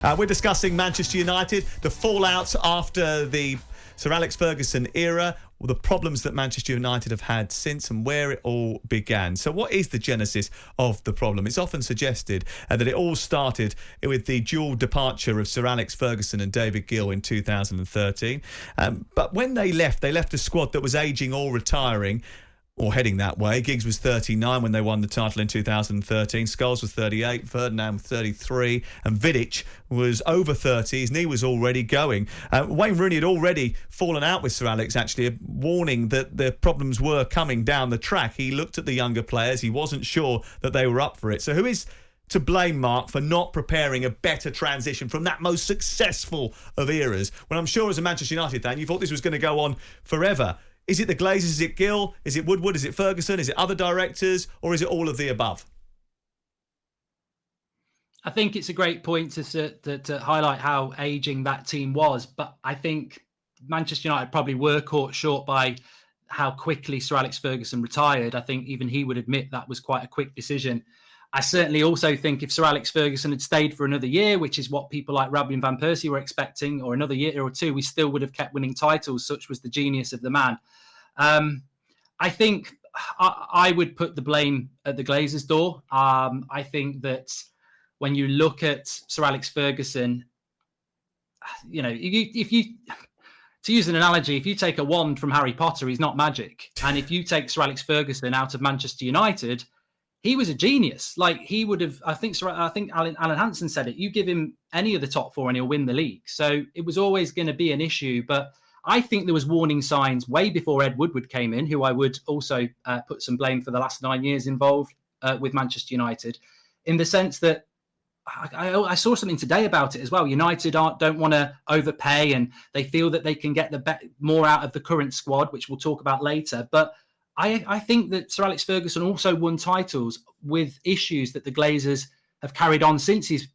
We're discussing Manchester United, the fallout after the Sir Alex Ferguson era, the problems that Manchester United have had since, and where it all began. So what is the genesis of the problem? It's often suggested that it all started with the dual departure of Sir Alex Ferguson and David Gill in 2013. But when they left a squad that was ageing or retiring, or heading that way. Giggs was 39 when they won the title in 2013. Scholes was 38, Ferdinand was 33, and Vidic was over 30. His knee was already going. Wayne Rooney had already fallen out with Sir Alex, actually, warning that the problems were coming down the track. He looked at the younger players. He wasn't sure that they were up for it. So who is to blame, Mark, for not preparing a better transition from that most successful of eras, when I'm sure as a Manchester United fan, you thought this was going to go on forever? Is it the Glazers? Is it Gill? Is it Woodward? Is it Ferguson? Is it other directors? Or is it all of the above? I think it's a great point to highlight how ageing that team was. But I think Manchester United probably were caught short by how quickly Sir Alex Ferguson retired. I think even he would admit that was quite a quick decision. I certainly also think if Sir Alex Ferguson had stayed for another year, which is what people like Robin van Persie were expecting, or another year or two, we still would have kept winning titles. Such was the genius of the man. I think I would put the blame at the Glazers' door. I think that when you look at Sir Alex Ferguson, you know, if you to use an analogy, if you take a wand from Harry Potter, he's not magic. And if you take Sir Alex Ferguson out of Manchester United, he was a genius. Like, he would have, I think Alan Hansen said it, you give him any of the top four and he'll win the league. So it was always going to be an issue. But I think there was warning signs way before Ed Woodward came in, who I would also put some blame for the last 9 years involved with Manchester United, in the sense that I saw something today about it as well. United don't want to overpay, and they feel that they can get more out of the current squad, which we'll talk about later. But I think that Sir Alex Ferguson also won titles with issues that the Glazers have carried on since he's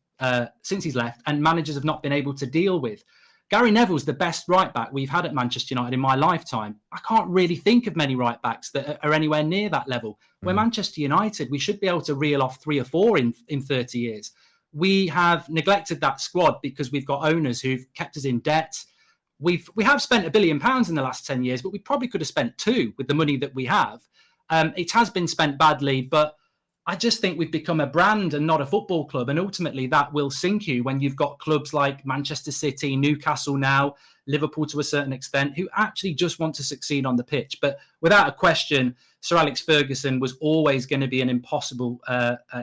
left, and managers have not been able to deal with. Gary Neville's the best right-back we've had at Manchester United in my lifetime. I can't really think of many right-backs that are anywhere near that level. Where Manchester United, we should be able to reel off 3 or 4 in 30 years. We have neglected that squad because we've got owners who've kept us in debt. We have spent £1 billion in the last 10 years, but we probably could have spent 2 with the money that we have. It has been spent badly, but I just think we've become a brand and not a football club. And ultimately that will sink you when you've got clubs like Manchester City, Newcastle now, Liverpool to a certain extent, who actually just want to succeed on the pitch. But without a question, Sir Alex Ferguson was always going to be an impossible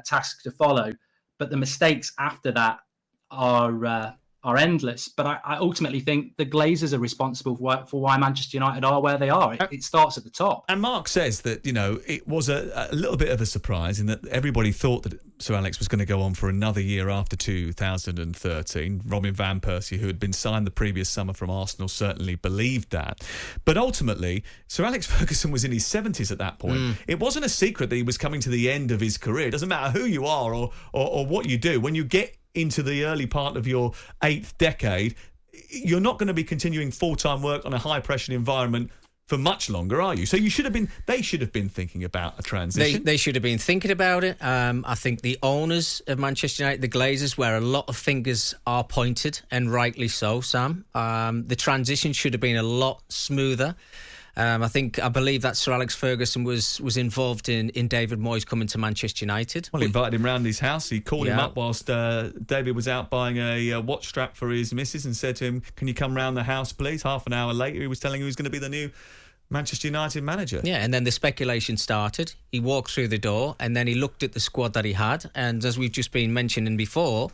task to follow. But the mistakes after that are endless. But I ultimately think the Glazers are responsible for why Manchester United are where they are. It starts at the top. And Mark says that, you know, it was a little bit of a surprise in that everybody thought that Sir Alex was going to go on for another year after 2013. Robin van Persie, who had been signed the previous summer from Arsenal, certainly believed that. But ultimately, Sir Alex Ferguson was in his 70s at that point. It wasn't a secret that he was coming to the end of his career. It doesn't matter who you are or what you do. When you get into the early part of your 8th decade, you're not going to be continuing full-time work on a high-pressure environment for much longer, are you? So they should have been thinking about a transition. They should have been thinking about it. I think the owners of Manchester United, the Glazers, where a lot of fingers are pointed, and rightly so, Sam. The transition should have been a lot smoother. I believe that Sir Alex Ferguson was involved in David Moyes coming to Manchester United. Well, he invited him round his house. He called him up whilst David was out buying a watch strap for his missus and said to him, "Can you come round the house, please?" Half an hour later, he was telling him he was going to be the new Manchester United manager. Yeah, and then the speculation started. He walked through the door and then he looked at the squad that he had. And as we've just been mentioning before,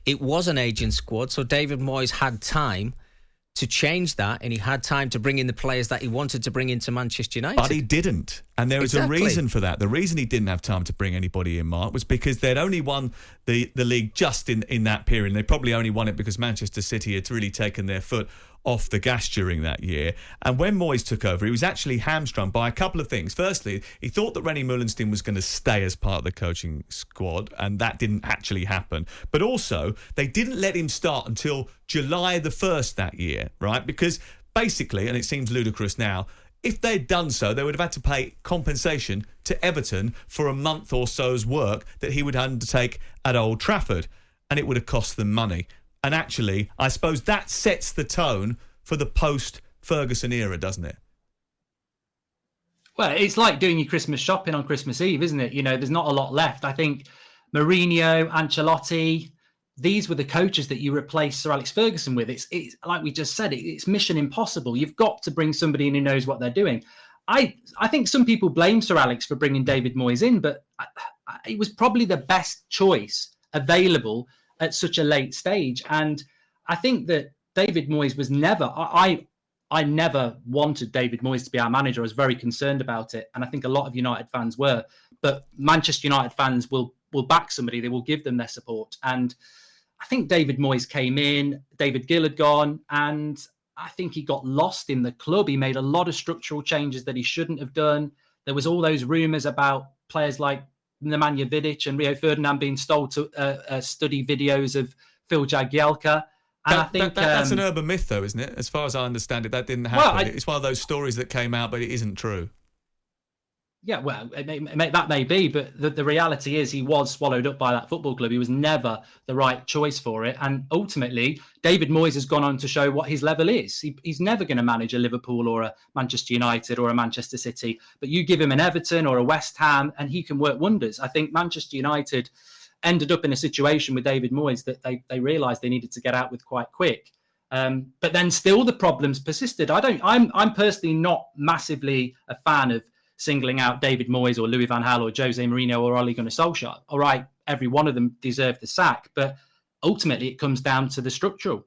it was an aging squad. So David Moyes had time to change that, and he had time to bring in the players that he wanted to bring into Manchester United. But he didn't. And there was a reason for that. The reason he didn't have time to bring anybody in, Mark, was because they'd only won the league just in that period. And they probably only won it because Manchester City had really taken their foot off the gas during that year. And when Moyes took over, he was actually hamstrung by a couple of things. Firstly, he thought that Rennie Mullenstein was going to stay as part of the coaching squad, and that didn't actually happen. But also, they didn't let him start until July the 1st that year, right? Because basically, and it seems ludicrous now, if they'd done so, they would have had to pay compensation to Everton for a month or so's work that he would undertake at Old Trafford, and it would have cost them money. And actually, I suppose that sets the tone for the post-Ferguson era, doesn't it? Well, it's like doing your Christmas shopping on Christmas Eve, isn't it? There's not a lot left. I think Mourinho, Ancelotti, these were the coaches that you replaced Sir Alex Ferguson with. It's like we just said, it's mission impossible. You've got to bring somebody in who knows what they're doing. I think some people blame Sir Alex for bringing David Moyes in, but it was probably the best choice available at such a late stage. And I think that David Moyes was never... I never wanted David Moyes to be our manager. I was very concerned about it. And I think a lot of United fans were. But Manchester United fans will back somebody. They will give them their support. And I think David Moyes came in, David Gill had gone, and I think he got lost in the club. He made a lot of structural changes that he shouldn't have done. There was all those rumours about players like Nemanja Vidic and Rio Ferdinand being told to study videos of Phil Jagielka. And I think that's an urban myth, though, isn't it? As far as I understand it, that didn't happen. It's one of those stories that came out, but it isn't true. Yeah, well, that may be, but the reality is he was swallowed up by that football club. He was never the right choice for it. And ultimately, David Moyes has gone on to show what his level is. He's never going to manage a Liverpool or a Manchester United or a Manchester City. But you give him an Everton or a West Ham and he can work wonders. I think Manchester United ended up in a situation with David Moyes that they realised they needed to get out with quite quick. But then still the problems persisted. I'm personally not massively a fan of singling out David Moyes or Louis van Gaal or Jose Mourinho or Ole Gunnar Solskjaer. All right, every one of them deserved the sack, but ultimately it comes down to the structural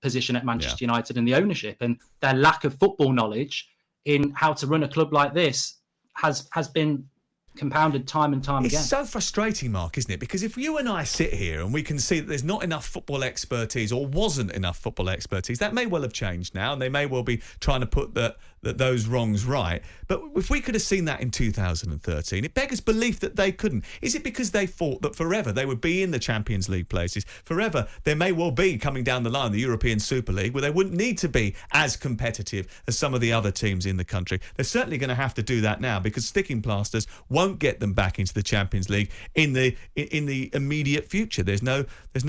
position at Manchester United and the ownership, and their lack of football knowledge in how to run a club like this has been compounded time and time again. It's so frustrating, Mark, isn't it? Because if you and I sit here and we can see that there's not enough football expertise or wasn't enough football expertise, that may well have changed now and they may well be trying to put those wrongs right. But if we could have seen that in 2013, it beggars belief that they couldn't. Is it because they thought that forever they would be in the Champions League places? Forever there may well be, coming down the line, the European Super League, where they wouldn't need to be as competitive as some of the other teams in the country. They're certainly going to have to do that now because sticking plasters won't get them back into the Champions League in the immediate future. There's no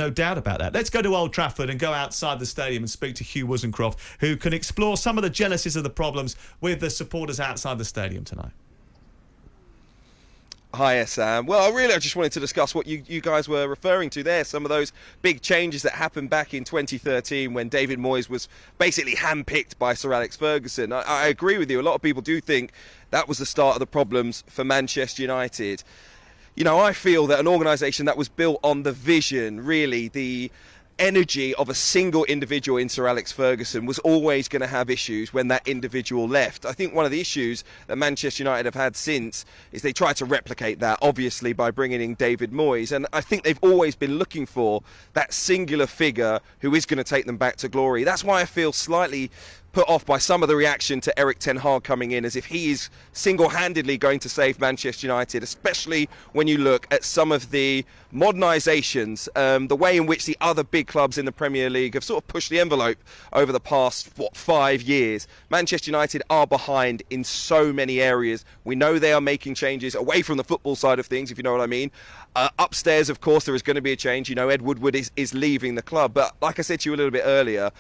doubt about that. Let's go to Old Trafford and go outside the stadium and speak to Hugh Wozencroft, who can explore some of the genesis of the problems with the supporters outside the stadium tonight. Hi, Sam. Well, I just wanted to discuss what you guys were referring to there, some of those big changes that happened back in 2013 when David Moyes was basically handpicked by Sir Alex Ferguson. I agree with you. A lot of people do think that was the start of the problems for Manchester United. I feel that an organisation that was built on the vision, really the energy of a single individual in Sir Alex Ferguson, was always going to have issues when that individual left. I think one of the issues that Manchester United have had since is they tried to replicate that, obviously, by bringing in David Moyes. And I think they've always been looking for that singular figure who is going to take them back to glory. That's why I feel slightly put off by some of the reaction to Erik ten Hag coming in, as if he is single-handedly going to save Manchester United, especially when you look at some of the modernisations, the way in which the other big clubs in the Premier League have sort of pushed the envelope over the past 5 years. Manchester United are behind in so many areas. We know they are making changes away from the football side of things, if you know what I mean. Upstairs, of course, there is going to be a change. Ed Woodward is leaving the club. But like I said to you a little bit earlier,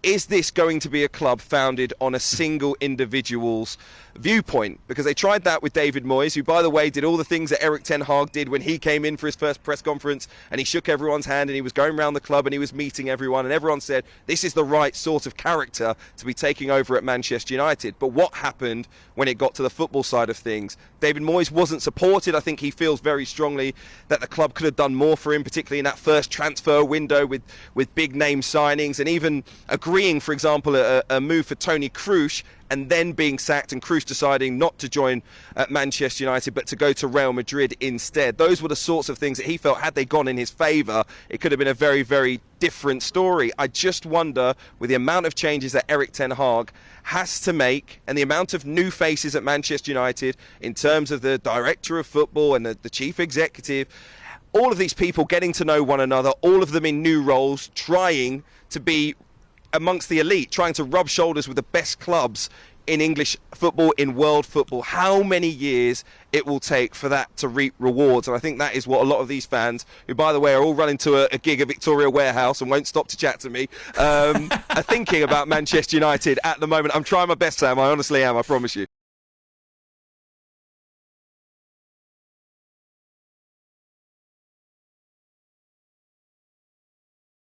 is this going to be a club founded on a single individual's viewpoint? Because they tried that with David Moyes, who, by the way, did all the things that Erik ten Hag did when he came in for his first press conference, and he shook everyone's hand and he was going around the club and he was meeting everyone, and everyone said this is the right sort of character to be taking over at Manchester United. But what happened when it got to the football side of things? David Moyes wasn't supported. I think he feels very strongly that the club could have done more for him, particularly in that first transfer window with big name signings, and even agreeing, for example, a move for Tony Kroos, and then being sacked and Kroos deciding not to join at Manchester United but to go to Real Madrid instead. Those were the sorts of things that he felt, had they gone in his favour, it could have been a very, very different story. I just wonder, with the amount of changes that Erik ten Hag has to make and the amount of new faces at Manchester United in terms of the director of football and the chief executive, all of these people getting to know one another, all of them in new roles, trying to be amongst the elite, trying to rub shoulders with the best clubs in English football, in world football, how many years it will take for that to reap rewards. And I think that is what a lot of these fans, who, by the way, are all running to a gig at Victoria Warehouse and won't stop to chat to me, are thinking about Manchester United at the moment. I'm trying my best, Sam. I honestly am, I promise you.